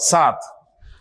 7।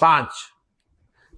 5।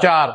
4।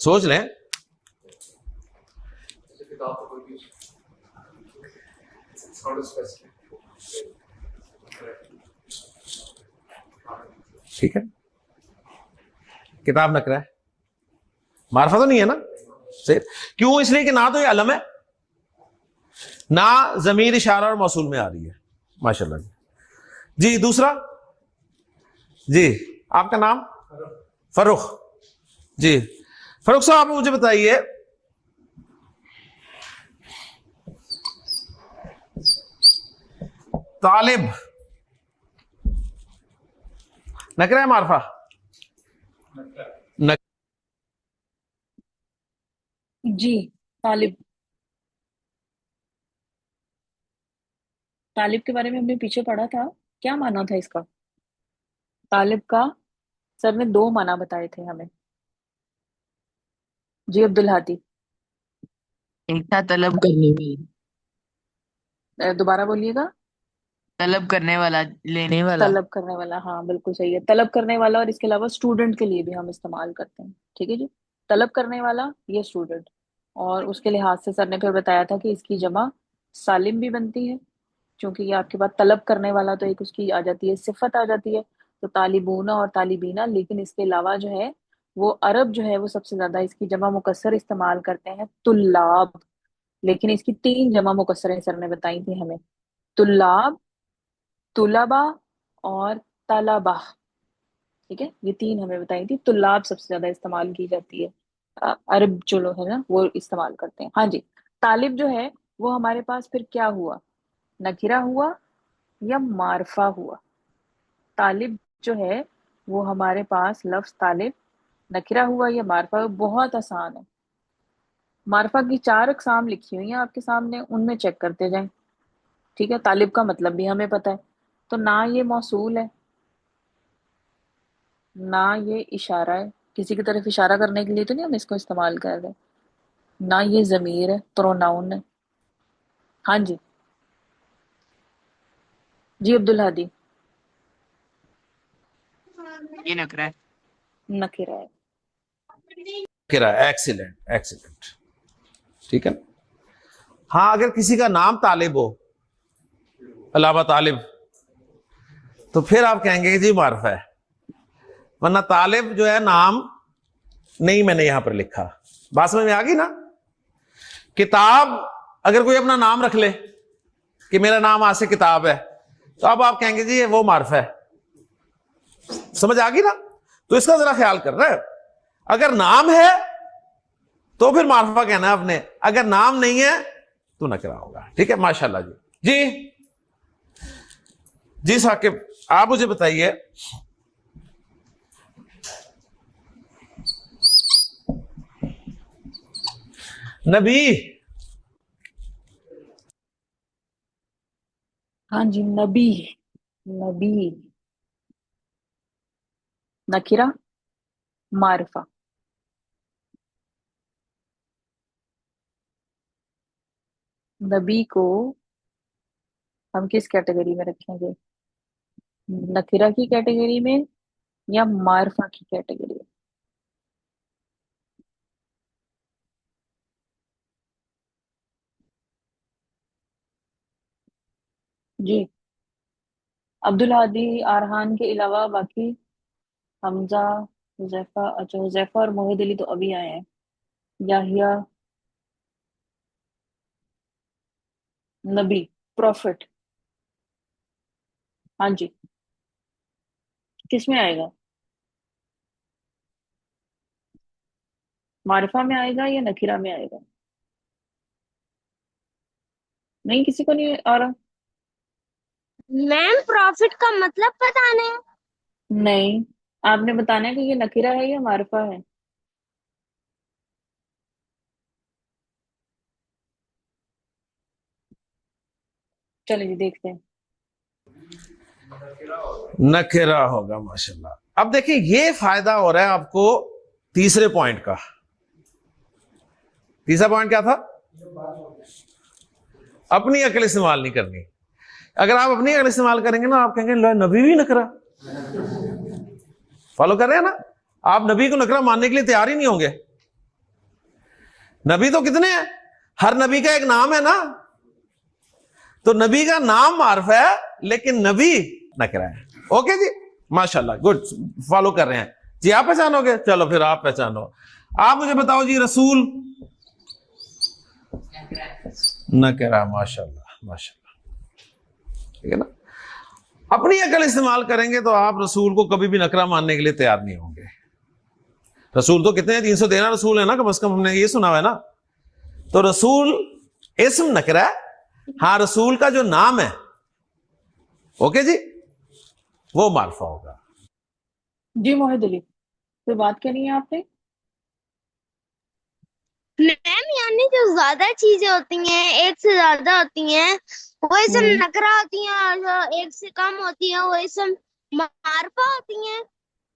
سوچ لیں. ٹھیک ہے, کتاب نکرا ہے, معرفہ تو نہیں ہے نا. کیوں؟ اس لیے کہ نہ تو یہ علم ہے, نہ ضمیر اشارہ اور موصول میں آ رہی ہے. ماشاء اللہ. جی دوسرا. جی آپ کا نام؟ فروخ. جی فروخ صاحب آپ مجھے بتائیے, طالب نکرا ہے معرفہ؟ جی طالب. طالب کے بارے میں ہم نے پیچھے پڑھا تھا, کیا مانا تھا اس کا؟ طالب کا سر نے 2 معنی بتائے تھے ہمیں. جی عبدالہادی. ایک تھا طلب کرنے والا, دوبارہ بولیے گا. طلب کرنے والا, لینے والا. طلب کرنے والا, ہاں بالکل صحیح ہے. طلب کرنے والا, اور اس کے علاوہ اسٹوڈنٹ کے لیے بھی ہم استعمال کرتے ہیں. ٹھیک ہے جی, طلب کرنے والا یہ اسٹوڈنٹ. اور اس کے لحاظ سے سر نے پھر بتایا تھا کہ اس کی جمع سالم بھی بنتی ہے, چونکہ یہ آپ کے پاس طلب کرنے والا تو ایک اس کی آ جاتی ہے, صفت آ جاتی ہے, تو طالبون اور طالبینہ. لیکن اس کے علاوہ جو ہے وہ عرب جو ہے وہ سب سے زیادہ اس کی جمع مکسر استعمال کرتے ہیں, طلاب. لیکن اس کی 3 جمع مکسریں سر نے بتائی تھی ہمیں, طلاب, طلبا اور طلبہ. ٹھیک ہے, یہ 3 ہمیں بتائی تھی. طلاب سب سے زیادہ استعمال کی جاتی ہے, عرب جو لوگ ہیں نا وہ استعمال کرتے ہیں. ہاں جی, طالب جو ہے وہ ہمارے پاس پھر کیا ہوا؟ نکرہ ہوا یا معرفہ ہوا؟ طالب جو ہے وہ ہمارے پاس لفظ طالب نکرہ ہوا یا معرفہ ہوا؟ بہت آسان ہے. معرفہ کی 4 اقسام لکھی ہوئی ہیں آپ کے سامنے, ان میں چیک کرتے جائیں. ٹھیک ہے, طالب کا مطلب بھی ہمیں پتہ ہے, تو نہ یہ موصول ہے, نہ یہ اشارہ ہے, کسی کی طرف اشارہ کرنے کے لیے تو نہیں ہم اس کو استعمال کر رہے, نہ یہ ضمیر ہے, پروناؤن ہے. ہاں جی. جی عبدالہادی. یہ نکرا ہے. نکرہ ہے. Excellent excellent. ٹھیک ہے. ہاں اگر کسی کا نام طالب ہو, علامہ طالب, تو پھر آپ کہیں گے کہ جی معرفہ ہے, ورنہ طالب جو ہے نام نہیں میں نے یہاں پر لکھا. بات سمجھ میں آ گئی نا. کتاب اگر کوئی اپنا نام رکھ لے کہ میرا نام آج سے کتاب ہے, تو اب آپ کہیں گے جی وہ معرفہ ہے. سمجھ آ گئی نا. تو اس کا ذرا خیال کر رہے. اگر نام ہے تو پھر معرفہ کہنا ہے آپ نے, اگر نام نہیں ہے تو نکرہ ہوگا. ٹھیک ہے, ماشاءاللہ. جی جی جی ثاقب آپ مجھے بتائیے, نبی. ہاں جی, نبی. نبی نکرہ معرفہ. نبی کو ہم کس کیٹیگری میں رکھیں گے؟ نکرہ کی کیٹیگری میں یا معرفہ کی کیٹیگری میں؟ جی عبدالہادی آرحان کے علاوہ باقی حمزہ, حذیفہ, اچھا حذیفہ اور موحد علی تو ابھی آئے ہیں. یحییٰ, نبی, پروفٹ. ہاں جی, کس میں آئے گا؟ معرفہ میں آئے گا یا نکرہ میں آئے گا؟ نہیں, کسی کو نہیں آ رہا. میم پروفٹ کا مطلب بتانا ہے. نہیں, آپ نے بتانا ہے کہ یہ نکرہ ہے یا معرفہ ہے. چلیں جی دیکھتے ہیں. نکرہ ہوگا. ماشاءاللہ. اب دیکھیں یہ فائدہ ہو رہا ہے آپ کو تیسرے پوائنٹ کا. تیسرا پوائنٹ کیا تھا؟ اپنی عقل استعمال نہیں کرنی. اگر آپ اپنی عقل استعمال کریں گے نا, آپ کہیں گے نبی بھی نکرہ. فالو کر رہے ہیں نا. آپ نبی کو نکرہ ماننے کے لیے تیار ہی نہیں ہوں گے. نبی تو کتنے ہیں؟ ہر نبی کا ایک نام ہے نا, تو نبی کا نام معرفہ ہے لیکن نبی نکرہ ہے. اوکے جی, ماشاءاللہ, گڈ, فالو کر رہے ہیں جی. آپ پہچانو گے, چلو پھر آپ پہچانو. آپ مجھے بتاؤ جی, رسول نکرہ. ماشاءاللہ ماشاءاللہ, ٹھیک ہے نا. اپنی عقل استعمال کریں گے تو آپ رسول کو کبھی بھی نکرہ ماننے کے لیے تیار نہیں ہوں گے. رسول تو کتنے ہیں؟ 313 رسول ہیں نا کم از کم, ہم نے یہ سنا ہوا ہے نا. تو رسول اسم نکرہ ہے, ہاں رسول کا جو نام ہے, اوکے جی, وہ معرفہ ہوگا. جی موحد علی, کوئی بات کرنی ہے آپ نے؟ میم یعنی جو زیادہ چیزیں ہوتی ہیں, ایک سے زیادہ ہوتی ہیں, وہ اسم نکرہ ہوتی ہیں, اور جو ایک سے کم ہوتی ہیں وہ اسم معرفہ ہوتی ہیں.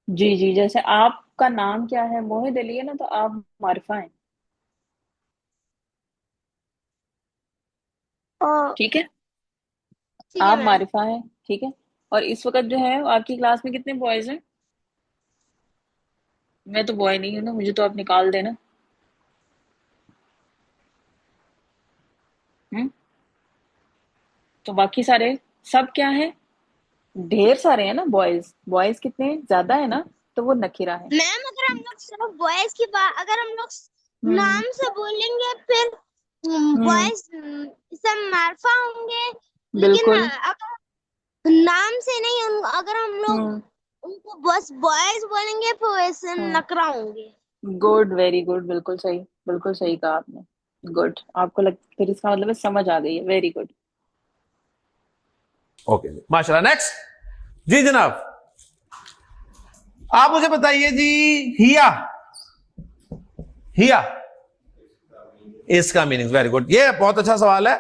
جی جی, جیسے آپ کا نام کیا ہے؟ موحد علی ہے نا, تو آپ معرفہ ہیں. ٹھیک ہے, ٹھیک ہے آپ میم. معرفہ ہیں, ٹھیک ہے. اور اس وقت جو ہے آپ کی کلاس میں کتنے بوائز ہیں؟ میں تو بوائے نہیں ہوں نا, مجھے تو آپ نکال دینا. تو باقی سارے سب کیا ہیں؟ ڈھیر سارے ہیں نا بوائز. بوائز کتنے ہیں؟ زیادہ ہے نا, تو وہ نکرہ ہے. میم اگر ہم لوگ صرف بوائز کی بات, اگر ہم لوگ ہوں نام سے بولیں گے پھر ہوں بوائز سب معرفہ ہوں گے, لیکن بالکل. اگر نام سے نہیں, اگر ہم لوگ ہوں ان کو بس بوائز بولیں گے پھر ویسے ہوں نکرہ ہوں گے. گڈ, ویری گڈ, بالکل صحیح, بالکل صحیح کہا آپ نے. گڈ, آپ کو پھر اس کا مطلب ہے سمجھ آ گئی ہے. Very good. اوکے جی, ماشاءاللہ. نیکسٹ جی جناب, آپ مجھے بتائیے جی, ہیا, ہیا اس کا میننگ. ویری گڈ, یہ بہت اچھا سوال ہے.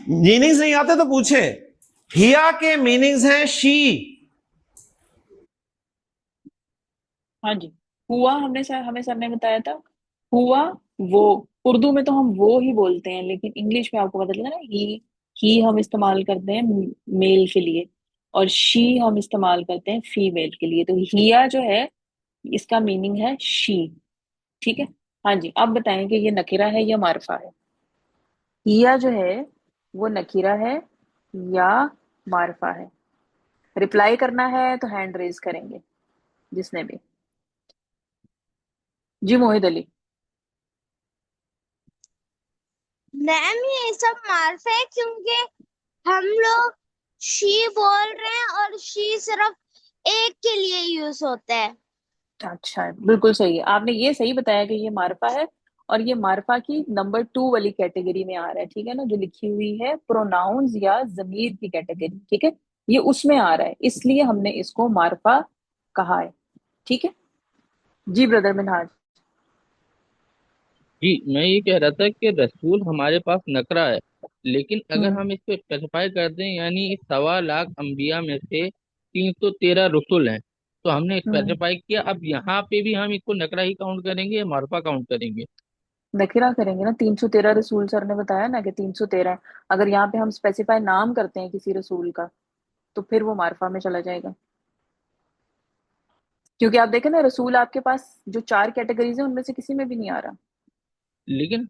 میننگز نہیں آتے تو پوچھیں. ہیا کے میننگز ہیں شی. ہاں جی, ہوا ہمیں سر نے بتایا تھا. ہوا وہ, اردو میں تو ہم وہ ہی بولتے ہیں, لیکن انگلش میں آپ کو پتا چلا نا, ہی ہم استعمال کرتے ہیں میل کے لیے, اور شی ہم استعمال کرتے ہیں فیمیل کے لیے. تو ہیا جو ہے اس کا میننگ ہے شی. ٹھیک ہے, ہاں جی. آپ بتائیں کہ یہ نکرہ ہے یا معرفہ ہے؟ ہیا جو ہے وہ نکرہ ہے یا معرفہ ہے؟ رپلائی کرنا ہے تو ہینڈ ریز کریں گے جس نے بھی. جی موحد علی. میم یہ سب معرفہ ہے کیونکہ ہم لوگ شی بول رہے ہیں, اور شی صرف ایک کے لیے یوز ہوتا ہے. اچھا, بالکل صحیح ہے. آپ نے یہ صحیح بتایا کہ یہ معرفہ ہے, اور یہ معرفہ کی نمبر 2 والی کیٹیگری میں آ رہا ہے. ٹھیک ہے نا, جو لکھی ہوئی ہے پروناؤنز یا ضمیر کی کیٹیگری. ٹھیک ہے, یہ اس میں آ رہا ہے, اس لیے ہم نے اس کو معرفہ کہا ہے. ٹھیک ہے جی بردر منہاج. جی میں یہ کہہ رہا تھا کہ رسول ہمارے پاس نکرہ ہے, لیکن اگر ہوں ہم اس کو اسپیسیفائی کر دیں, یعنی 1.25 لاکھ انبیاء میں سے 313 رسول ہیں, تو ہم نے ہوں اسپیسیفائی کیا. اب یہاں پہ بھی ہم اس کو نکرہ ہی کاؤنٹ کریں گے یا معرفہ کاؤنٹ کریں گے؟ نکرہ کریں گے نا, 313 رسول سر نے بتایا نا کہ 313 ہے. اگر یہاں پہ ہم اسپیسیفائی نام کرتے ہیں کسی رسول کا, تو پھر وہ معرفہ میں چلا جائے گا. کیونکہ آپ دیکھیں نا, رسول آپ کے پاس جو 4 کیٹیگریز ہیں ان میں سے کسی میں بھی نہیں آ رہا. لیکن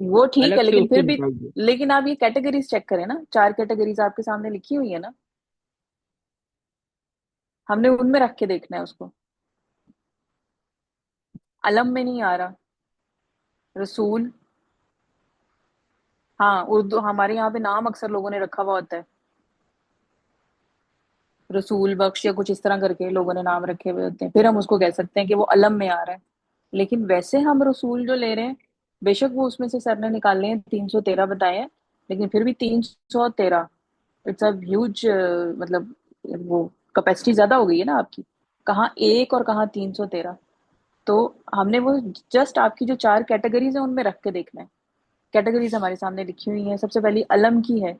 وہ ٹھیک ہے, الگ سے لیکن اس کو پھر بھی, نکال دیا. لیکن آپ یہ کیٹیگریز چیک کریں نا, 4 کیٹیگریز آپ کے سامنے لکھی ہوئی ہے نا, ہم نے ان میں رکھ کے دیکھنا ہے اس کو. علم میں نہیں آ رہا رسول. ہاں, اردو ہمارے یہاں پہ نام اکثر لوگوں نے رکھا ہوا ہوتا ہے, رسول بخش یا کچھ اس طرح کر کے لوگوں نے نام رکھے ہوئے ہوتے ہیں, پھر ہم اس کو کہہ سکتے ہیں کہ وہ علم میں آ رہا ہے. لیکن ویسے ہم رسول جو لے رہے ہیں, بے شک وہ اس میں سے سر نے نکالنے ہیں 313 بتائے ہیں, لیکن پھر بھی 313 اٹس اے ہیوج, مطلب وہ کیپیسٹی زیادہ ہو گئی ہے نا آپ کی, کہاں ایک اور کہاں 313. تو ہم نے وہ جسٹ آپ کی جو 4 کیٹیگریز ہیں ان میں رکھ کے دیکھنا ہے. کیٹیگریز ہمارے سامنے لکھی ہوئی ہیں. سب سے پہلی علم کی ہے,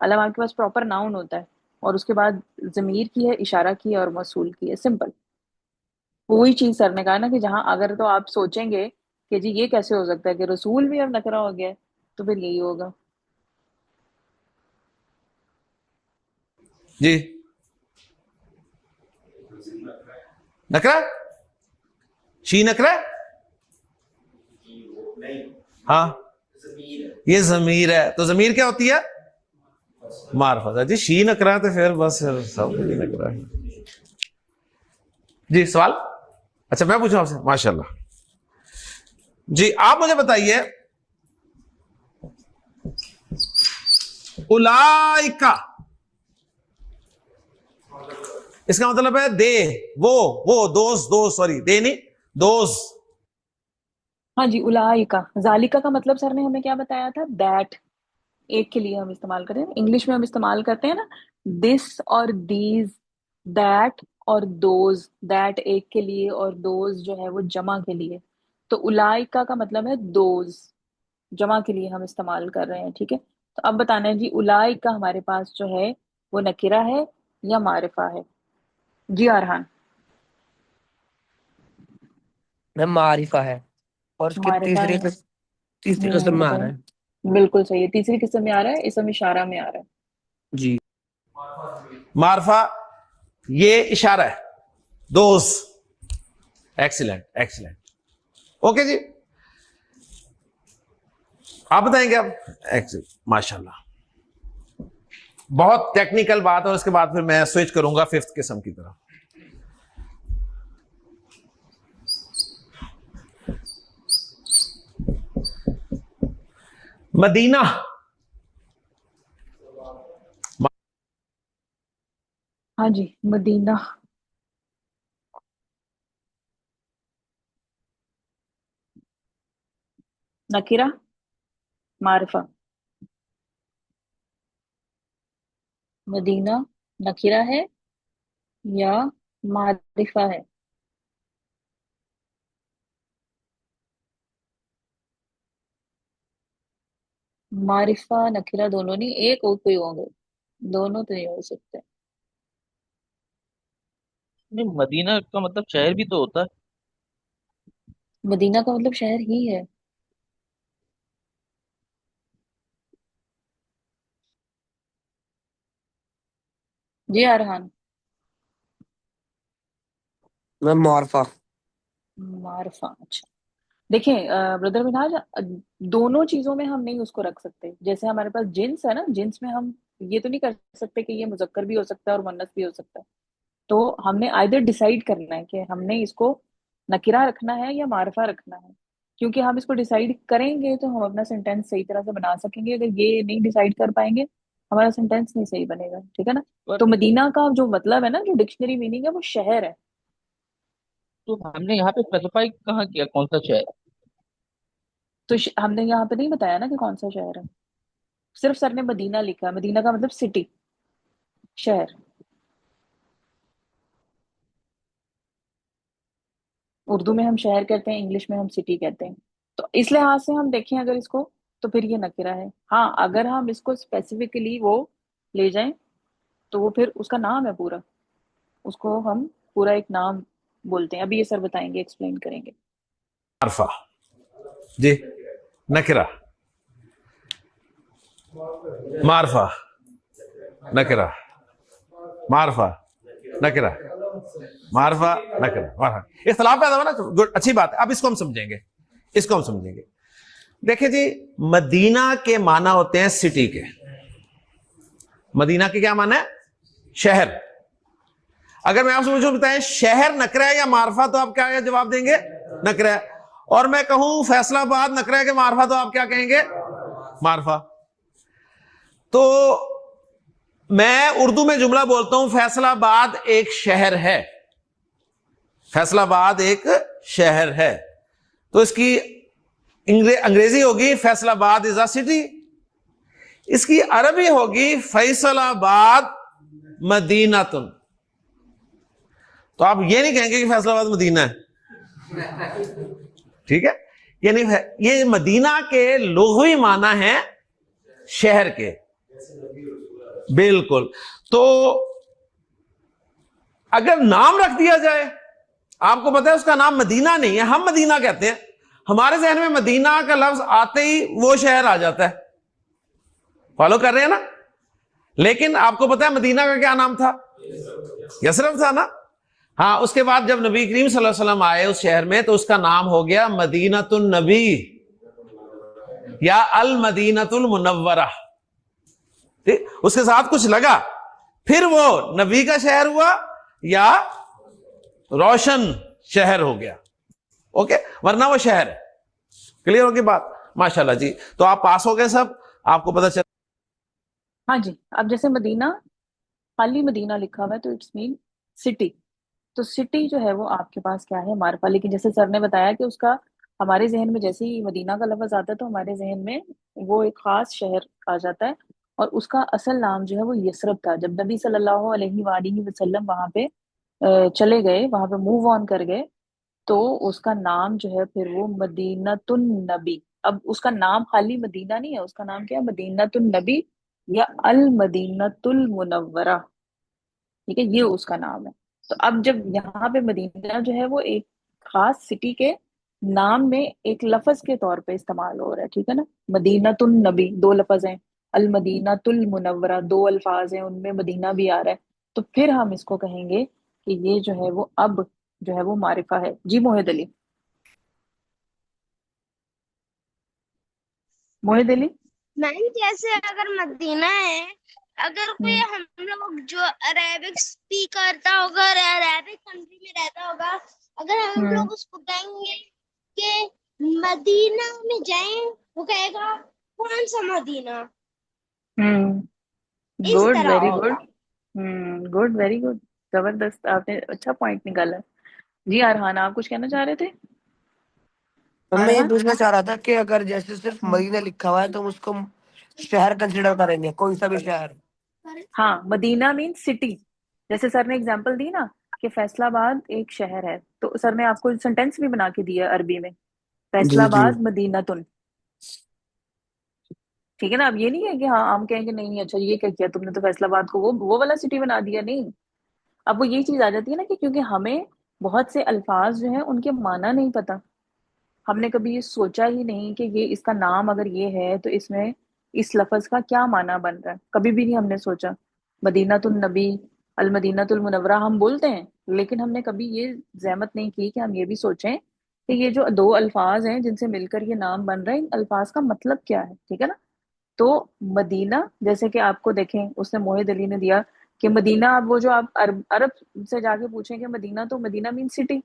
علم آپ کے پاس پراپر ناؤن ہوتا ہے, اور اس کے بعد ضمیر کی ہے, اشارہ کی ہے, اور موصول کی ہے. سمپل. وہی چیز سر نے کہا نا کہ جہاں اگر تو آپ سوچیں گے کہ جی یہ کیسے ہو سکتا ہے کہ رسول بھی اب نکرہ ہو گیا ہے, تو پھر یہی ہوگا. جی نکرہ شی نکرا ہے؟ ہاں یہ ضمیر ہے، تو ضمیر کیا ہوتی ہے؟ معرفت ہے جی. شی نکرا تو پھر بس سب کچھ نکرا ہے. جی سوال؟ اچھا میں پوچھوں آپ سے. ماشاء اللہ. جی آپ مجھے بتائیے اولائکا اس کا مطلب ہے دے، وہ دوست سوری دے نہیں دوست. ہاں جی اولائکا. ذالکا کا مطلب سر نے ہمیں کیا بتایا تھا؟ دیٹ. ایک کے لیے ہم استعمال کرتے ہیں، انگلش میں ہم استعمال کرتے ہیں نا دس اور دیز، دیٹ اور دوز. دیٹ ایک کے لیے اور دوز جو ہے وہ جمع کے لیے. تو اولائکا کا مطلب ہے دوز، جمع کے لیے ہم استعمال کر رہے ہیں. ٹھیک ہے، تو اب بتانا ہے جی اولائکا ہمارے پاس جو ہے وہ نکرہ ہے یا معرفہ ہے؟ جی ارحان. میں معرفہ ہے، اور اس کے معرفہ ہے. تیسری قسم میں آ رہا بتائیں. ہے. بالکل صحیح ہے، تیسری قسم میں آ رہا ہے، اسم اشارہ میں آ رہا ہے. جی معرفہ یہ اشارہ ہے، دوست. Excellent excellent. اوکے جی آپ بتائیں گے اب؟ ماشاء اللہ بہت ٹیکنیکل بات. اور اس کے بعد پھر میں سوئچ کروں گا ففتھ قسم کی طرف. مدینہ. ہاں جی مدینہ. نکرہ معرفہ. مدینہ نکرہ ہے یا معرفہ ہے؟ معرفہ نکرہ دونوں نہیں، ایک اور کوئی ہوں گے، دونوں تو نہیں ہو سکتے. نہیں، مدینہ کا مطلب شہر بھی تو ہوتا ہے. مدینہ کا مطلب شہر ہی ہے. جی ارحان. میں معرفہ. معرفہ. اچھا دیکھیں بردر مناج، دونوں چیزوں میں ہم نہیں اس کو رکھ سکتے. جیسے ہمارے پاس جنس ہے نا، جنس میں ہم یہ تو نہیں کر سکتے کہ یہ مذکر بھی ہو سکتا ہے اور مؤنث بھی ہو سکتا ہے. تو ہم نے آئدر ڈیسائیڈ کرنا ہے کہ ہم نے اس کو نکرہ رکھنا ہے یا معرفہ رکھنا ہے. کیونکہ ہم اس کو ڈیسائیڈ کریں گے تو ہم اپنا سینٹینس صحیح طرح سے بنا سکیں گے. اگر یہ نہیں ڈیسائیڈ کر پائیں گے ہمارا سینٹینس نہیں صحیح بنے گا. ٹھیک ہے نا. پر تو مدینہ کا جو مطلب ہے نا، جو ڈکشنری میننگ ہے، وہ شہر ہے. تو ہم نے یہاں پہ اسپیسیفائی کہاں کیا کون سا شہر؟ تو ہم نے یہاں پہ نہیں بتایا نا کہ کون سا شہر ہے، صرف سر نے مدینہ لکھا ہے. مدینہ کا مطلب سٹی، شہر. اردو میں ہم شہر کہتے ہیں، انگلش میں ہم سٹی کہتے ہیں. تو اس لحاظ سے ہم دیکھیں اگر اس کو، تو پھر یہ نکرہ ہے. ہاں اگر ہم اس کو اسپیسیفکلی وہ لے جائیں تو وہ پھر اس کا نام ہے پورا، اس کو ہم پورا ایک نام بولتے ہیں. ابھی یہ سر بتائیں گے، ایکسپلین کریں گے. معرفہ جی نکرہ. معرفہ نکرہ. معرفہ نکرہ. معرفہ نکرہ. اختلاف پیدا ہوا نا، گڈ، اچھی بات ہے. اب اس کو ہم سمجھیں گے، اس کو ہم سمجھیں گے. دیکھیں جی مدینہ کے معنی ہوتے ہیں سٹی کے. مدینہ کے کیا معنی ہے؟ شہر. اگر میں آپ سے پوچھوں بتائیں شہر نکرہ ہے یا معرفہ، تو آپ کیا جواب دیں گے؟ نکرہ ہے. اور میں کہوں فیصلہ آباد نکرہ ہے کہ معرفہ، تو آپ کیا کہیں گے؟ معرفہ. تو میں اردو میں جملہ بولتا ہوں فیصلہ آباد ایک شہر ہے. فیصلہ آباد ایک شہر ہے. تو اس کی انگریزی ہوگی فیصلہ آباد از اے سٹی. اس کی عربی ہوگی فیصل آباد مدینۃ. تو آپ یہ نہیں کہیں گے کہ فیصلہ آباد مدینہ ہے. ٹھیک ہے، یعنی یہ مدینہ کے لغوی معنی ہیں شہر کے. بالکل. تو اگر نام رکھ دیا جائے، آپ کو پتا ہے اس کا نام مدینہ نہیں ہے، ہم مدینہ کہتے ہیں، ہمارے ذہن میں مدینہ کا لفظ آتے ہی وہ شہر آ جاتا ہے. فالو کر رہے ہیں نا؟ لیکن آپ کو پتا ہے مدینہ کا کیا نام تھا؟ یثرب تھا نا. ہاں اس کے بعد جب نبی کریم صلی اللہ علیہ وسلم آئے اس شہر میں تو اس کا نام ہو گیا مدینۃ النبی یا المدینۃ المنورہ. اس کے ساتھ کچھ لگا پھر وہ نبی کا شہر ہوا یا روشن شہر ہو گیا. اوکے, ورنہ وہ شہر ہے. کلیئر ہوگی بات؟ ماشاءاللہ جی. تو آپ پاس ہو گئے سب, آپ کو پتہ چل. ہاں جی. اب جیسے مدینہ, خالی مدینہ لکھا ہوا ہے تو اٹس مین سٹی. تو سٹی جو ہے وہ آپ کے پاس کیا ہے؟ معرفہ. لیکن جیسے سر نے بتایا کہ اس کا ہمارے ذہن میں جیسے ہی مدینہ کا لفظ آتا ہے تو ہمارے ذہن میں وہ ایک خاص شہر آ جاتا ہے, اور اس کا اصل نام جو ہے وہ یثرب تھا. جب نبی صلی اللہ علیہ وآلہ وسلم وہاں پہ چلے گئے, وہاں پہ موو آن کر گئے, تو اس کا نام جو ہے پھر وہ مدینۃ النبی. اب اس کا نام خالی مدینہ نہیں ہے, اس کا نام کیا ہے؟ مدینۃ النبی یا المدینۃ المنورہ. ٹھیک ہے, یہ اس کا نام ہے. تو اب جب یہاں پہ مدینہ جو ہے وہ ایک خاص سٹی کے نام میں ایک لفظ کے طور پہ استعمال ہو رہا ہے, ٹھیک ہے نا. مدینۃ النبی دو لفظ ہیں, المدینۃ المنورہ دو الفاظ ہیں, ان میں مدینہ بھی آ رہا ہے. تو پھر ہم اس کو کہیں گے کہ یہ جو ہے وہ اب جو ہے وہ معرفہ ہے. جی موحد علی. موحد علی. میم جیسے اگر مدینہ ہے, اگر کوئی ہم لوگ جو عربک اسپیک کرتا ہوگا, عربک کنٹری میں رہتا ہوگا, اگر ہم لوگ اس کو کہیں گے کہ مدینہ میں جائیں, وہ کہے گا کون سا مدینہ. اس گڈ, طرح ویری ہوگا. گڈ. Good, very good. زبردست, آپ نے اچھا پوائنٹ نکالا. جی ارحان, آپ کچھ کہنا چاہ رہے تھے؟ میں یہ ارحان. پوچھنا چاہ رہا تھا کہ اگر جیسے صرف مدینہ لکھا ہوا ہے تو ہم اس کو شہر کنسیڈر کریں گے, کوئی سا بھی شہر. ہاں, مدینہ مین سٹی. جیسے سر نے اگزامپل دی نا کہ فیصل آباد ایک شہر ہے, تو سر نے آپ کو سینٹینس بھی بنا کے دیا عربی میں, فیصل جی جی آباد مدینۃ. ٹھیک ہے نا. اب یہ نہیں ہے کہ ہاں ہم کہیں گے نہیں اچھا یہ کیا کیا تم نے, تو فیصل آباد کو وہ والا سٹی بنا دیا. نہیں, اب وہ یہ چیز آ جاتی ہے نا کہ کیونکہ ہمیں بہت سے الفاظ جو ہیں ان کے معنی نہیں پتا. ہم نے کبھی یہ سوچا ہی نہیں کہ یہ اس کا نام اگر یہ ہے تو اس میں اس لفظ کا کیا معنی بن رہا ہے. کبھی بھی نہیں ہم نے سوچا. مدینۃ النبی, المدینۃ المنورہ ہم بولتے ہیں, لیکن ہم نے کبھی یہ زحمت نہیں کی کہ ہم یہ بھی سوچیں کہ یہ جو دو الفاظ ہیں جن سے مل کر یہ نام بن رہا ہے, ان الفاظ کا مطلب کیا ہے. ٹھیک ہے نا. تو مدینہ, جیسے کہ آپ کو دیکھیں اس نے موحد علی نے دیا کہ مدینہ, اب وہ جو آپ عرب سے جا کے پوچھیں کہ مدینہ, تو مدینہ مین سٹی,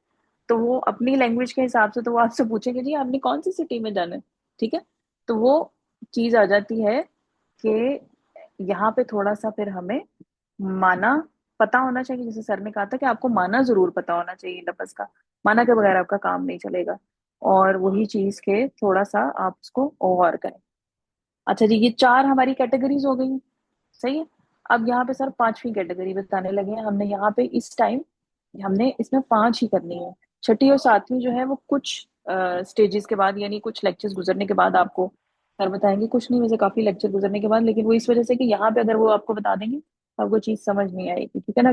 تو وہ اپنی لینگویج کے حساب سے تو وہ آپ سے پوچھیں گے جی آپ نے کون سی سٹی میں جانا ہے. ٹھیک ہے, تو وہ چیز آ جاتی ہے کہ یہاں پہ تھوڑا سا پھر ہمیں معنی پتا ہونا چاہیے. جیسے سر نے کہا تھا کہ آپ کو معنی ضرور پتا ہونا چاہیے لفظ کا, معنی کے بغیر آپ کا کام نہیں چلے گا. اور وہی چیز کے تھوڑا سا آپ اس کو غور کریں. اچھا جی, یہ چار ہماری کیٹیگریز ہو گئی, صحیح ہے. اب یہاں پہ سر پانچویں کیٹیگری بتانے لگے ہیں. ہم نے یہاں پہ اس ٹائم ہم نے اس میں 5 ہی کرنی ہے. چھٹی اور ساتویں جو ہے وہ کچھ سٹیجز کے بعد, یعنی کچھ لیکچرز گزرنے کے بعد آپ کو سر بتائیں گے. کچھ نہیں, ویسے کافی لیکچر گزرنے کے بعد, لیکن وہ اس وجہ سے کہ یہاں پہ اگر وہ آپ کو بتا دیں گے تو آپ کو چیز سمجھ نہیں آئے گی. ٹھیک ہے نا,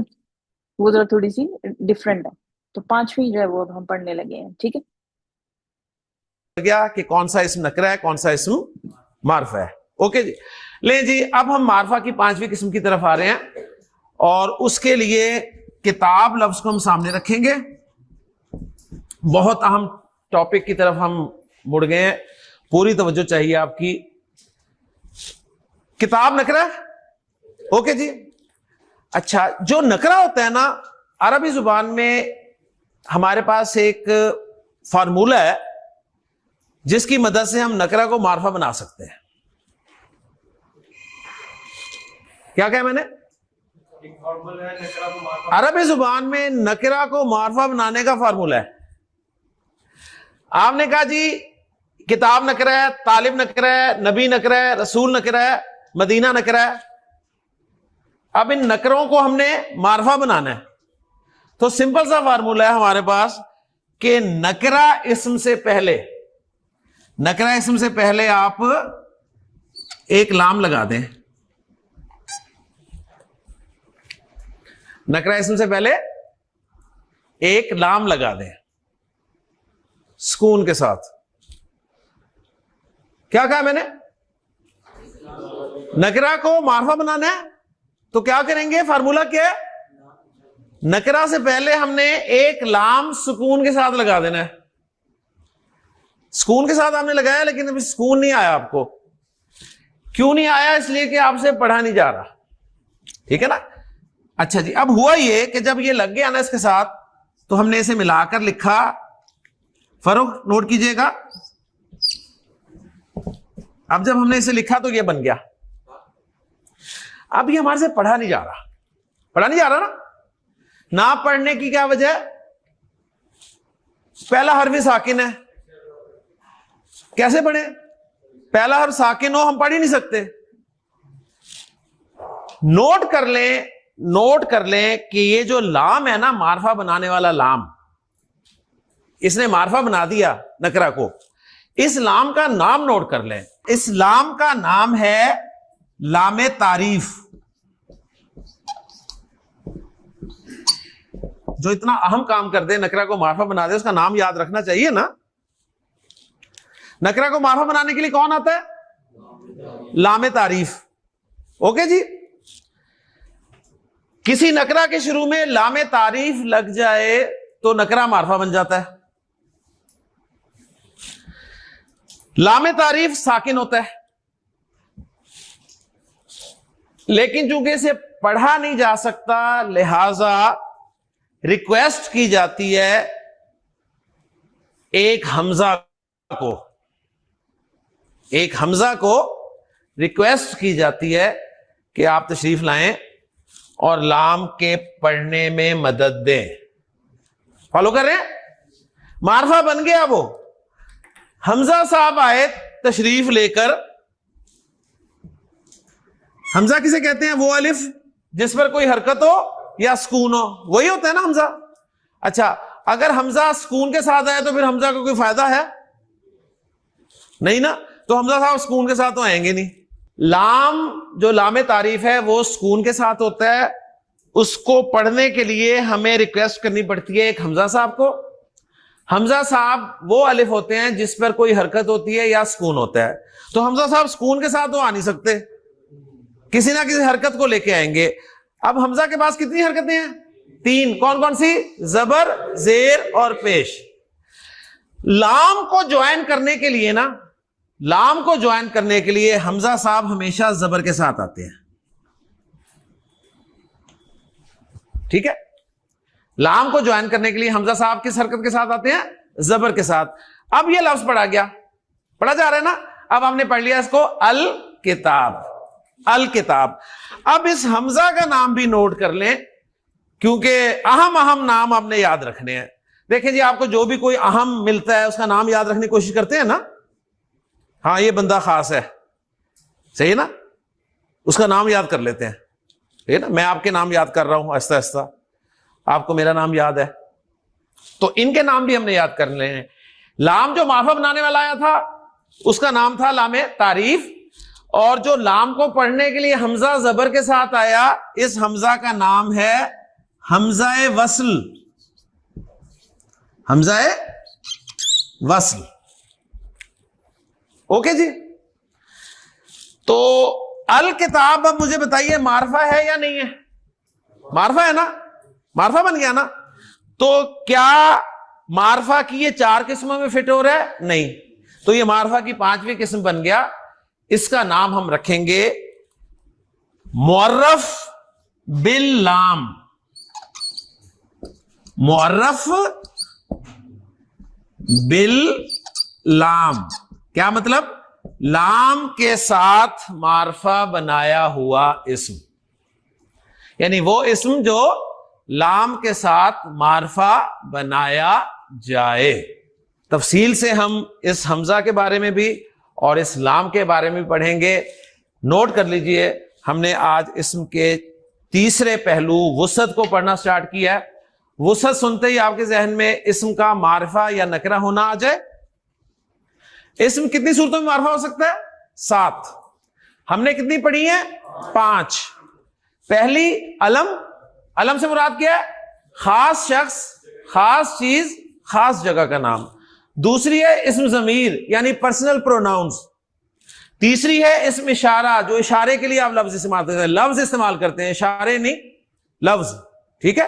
وہ ذرا تھوڑی سی ڈفرینٹ ہے. تو 5ویں جو ہے وہ اب ہم پڑھنے لگے ہیں. ٹھیک ہے, گیا کہ کون سا اسم نکرہ ہے, کون سا اسم معرفہ ہے. اوکے جی, لیں جی. اب ہم معرفہ کی 5ویں قسم کی طرف آ رہے ہیں, اور اس کے لیے کتاب لفظ کو ہم سامنے رکھیں گے. بہت اہم ٹاپک کی طرف ہم مڑ گئے ہیں, پوری توجہ چاہیے آپ کی. کتاب نکرہ, اوکے جی. اچھا, جو نکرہ ہوتا ہے نا عربی زبان میں, ہمارے پاس ایک فارمولہ ہے جس کی مدد سے ہم نکرہ کو معرفہ بنا سکتے ہیں. کیا کہا میں نے؟ عربی زبان میں نکرہ کو معرفہ بنانے کا فارمولہ ہے. آپ نے کہا جی کتاب نکرہ ہے, طالب نکرہ ہے, نبی نکرہ ہے, رسول نکرہ ہے, مدینہ نکرہ ہے. اب ان نکروں کو ہم نے معرفہ بنانا ہے, تو سمپل سا فارمولہ ہے ہمارے پاس کہ نکرہ اسم سے پہلے آپ ایک لام لگا دیں. نکرہ اسم سے پہلے ایک لام لگا دیں سکون کے ساتھ. کیا کہا میں نے؟ نکرہ کو معرفہ بنانا ہے تو کیا کریں گے؟ فارمولہ کیا ہے؟ نکرا سے پہلے ہم نے ایک لام سکون کے ساتھ لگا دینا ہے. سکون کے ساتھ آپ نے لگایا لیکن ابھی سکون نہیں آیا آپ کو. کیوں نہیں آیا؟ اس لیے کہ آپ سے پڑھا نہیں جا رہا. ٹھیک ہے نا. اچھا جی, اب ہوا یہ کہ جب یہ لگ گیا نا اس کے ساتھ تو ہم نے اسے ملا کر لکھا. فروخ نوٹ کیجئے گا, اب جب ہم نے اسے لکھا تو یہ بن گیا. اب یہ ہمارے سے پڑھا نہیں جا رہا. پڑھا نہیں جا رہا نا. نہ پڑھنے کی کیا وجہ ہے؟ پہلا حرف ساکن ہے. کیسے پڑھیں؟ پہلا حرف ساکن ہو ہم پڑھ ہی نہیں سکتے. نوٹ کر لیں کہ یہ جو لام ہے نا, معرفہ بنانے والا لام, اس نے معرفہ بنا دیا نکرہ کو. اس لام کا نام نوٹ کر لیں. اس لام کا نام ہے لام تعریف. جو اتنا اہم کام کر دے, نکرہ کو معرفہ بنا دے, اس کا نام یاد رکھنا چاہیے نا. نکرہ کو معرفہ بنانے کے لیے کون آتا ہے؟ لام تعریف. اوکے جی. کسی نکرہ کے شروع میں لام تعریف لگ جائے تو نکرہ معرفہ بن جاتا ہے. لام تعریف ساکن ہوتا ہے, لیکن چونکہ اسے پڑھا نہیں جا سکتا لہذا ریکویسٹ کی جاتی ہے ایک حمزہ کو ریکویسٹ کی جاتی ہے کہ آپ تشریف لائیں اور لام کے پڑھنے میں مدد دیں. فالو کر رہے ہیں؟ معرفہ بن گیا. وہ حمزہ صاحب آئے تشریف لے کر. حمزہ کسے کہتے ہیں؟ وہ الف جس پر کوئی حرکت ہو یا سکون ہو, وہی ہوتا ہے نا حمزہ. اچھا, اگر حمزہ سکون کے ساتھ آئے تو پھر حمزہ کا کوئی فائدہ ہے نہیں نا. تو حمزہ صاحب سکون کے ساتھ تو آئیں گے نہیں. لام جو لام تعریف ہے وہ سکون کے ساتھ ہوتا ہے. اس کو پڑھنے کے لیے ہمیں ریکویسٹ کرنی پڑتی ہے ایک حمزہ صاحب کو. حمزہ صاحب وہ الف ہوتے ہیں جس پر کوئی حرکت ہوتی ہے یا سکون ہوتا ہے. تو حمزہ صاحب سکون کے ساتھ تو آ نہیں سکتے, کسی نہ کسی حرکت کو لے کے آئیں گے. اب حمزہ کے پاس کتنی حرکتیں ہیں؟ 3. کون کون سی؟ زبر, زیر اور پیش. لام کو جوائن کرنے کے لیے نا, لام کو جوائن کرنے کے لیے حمزہ صاحب ہمیشہ زبر کے ساتھ آتے ہیں. ٹھیک ہے. لام کو جوائن کرنے کے لیے حمزہ صاحب کس حرکت کے ساتھ آتے ہیں؟ زبر کے ساتھ. اب یہ لفظ پڑھا گیا, پڑھا جا رہا ہے نا. اب ہم نے پڑھ لیا اس کو الکتاب. الکتاب. اب اس حمزہ کا نام بھی نوٹ کر لیں کیونکہ اہم نام آپ نے یاد رکھنے ہیں. دیکھیں جی, آپ کو جو بھی کوئی اہم ملتا ہے اس کا نام یاد رکھنے کی کوشش کرتے ہیں نا. ہاں یہ بندہ خاص ہے, صحیح نا, اس کا نام یاد کر لیتے ہیں. ٹھیک ہے نا. میں آپ کے نام یاد کر رہا ہوں آہستہ آہستہ, آپ کو میرا نام یاد ہے, تو ان کے نام بھی ہم نے یاد کر لے ہیں. لام جو معرفہ بنانے والا آیا تھا اس کا نام تھا لام تعریف, اور جو لام کو پڑھنے کے لیے حمزہ زبر کے ساتھ آیا اس حمزہ کا نام ہے حمزہ وصل. حمزہ وصل. اوکے جی. تو الکتاب اب مجھے بتائیے معرفہ ہے یا نہیں ہے؟ معرفہ ہے نا, معرفہ بن گیا نا. تو کیا معرفہ کی یہ 4 قسموں میں فٹ ہو رہا ہے؟ نہیں. تو یہ معرفہ کی 5ویں قسم بن گیا. اس کا نام ہم رکھیں گے معرف باللام. معرف باللام کیا مطلب؟ لام کے ساتھ معرفہ بنایا ہوا اسم, یعنی وہ اسم جو لام کے ساتھ معرفہ بنایا جائے. تفصیل سے ہم اس حمزہ کے بارے میں بھی اور اس لام کے بارے میں بھی پڑھیں گے. نوٹ کر لیجئے, ہم نے آج اسم کے تیسرے پہلو وسعت کو پڑھنا سٹارٹ کیا ہے. وسعت سنتے ہی آپ کے ذہن میں اسم کا معرفہ یا نکرہ ہونا آ جائے. اسم کتنی صورتوں میں معرفہ ہو سکتا ہے؟ 7. ہم نے کتنی پڑھی ہیں؟ 5. پہلی علم. علم سے مراد کیا ہے؟ خاص شخص, خاص چیز, خاص جگہ کا نام. دوسری ہے اسم ضمیر یعنی پرسنل پروناؤنز. تیسری ہے اسم اشارہ, جو اشارے کے لیے آپ لفظ استعمال کرتے ہیں, لفظ استعمال کرتے ہیں, اشارے نہیں لفظ. ٹھیک ہے.